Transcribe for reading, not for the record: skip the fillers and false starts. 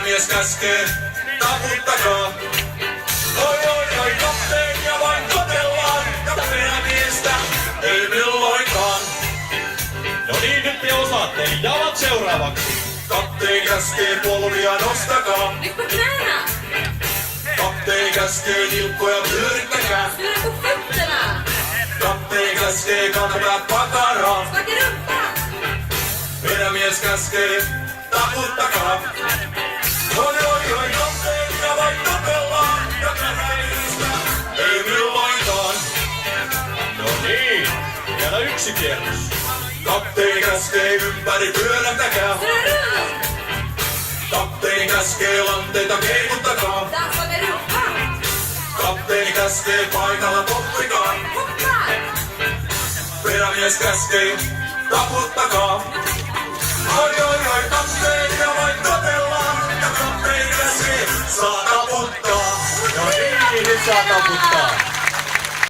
Perämies käskee, taputtakaa. Oi, kapteenia vain kotellaan, ja perämiestä ei milloinkaan. No niin, nyt te osaatte. Jalat seuraavaksi. Kapteeni käskee polvia nostakaa. Nyt kun nähdään. Kapteeni käskee nilkkoja pyörittäkää. Syö kun fyttänää. Kapteeni käskee kantaa pakaraa. Staki rymppää. Perämies käskee, taputtakaa. Oi, kapteenia vain kotellaan, ja perämiestä ei milloinkaan. No niin, vielä yksi kierros. Kapteeni käskee ympäri pyörähtäkää. Syö ryllä. Kapteeni käskee lanteita keikuttakaa. Taas staki rymppää. Kapteeni käskee paikalla poppikaa. Hoppaa. Perämies käskee, taputtakaa. Oi, kapteenia vain kotellaan, ja kapteeni käskee, saa taputtaa. No niin, nyt saa taputtaa.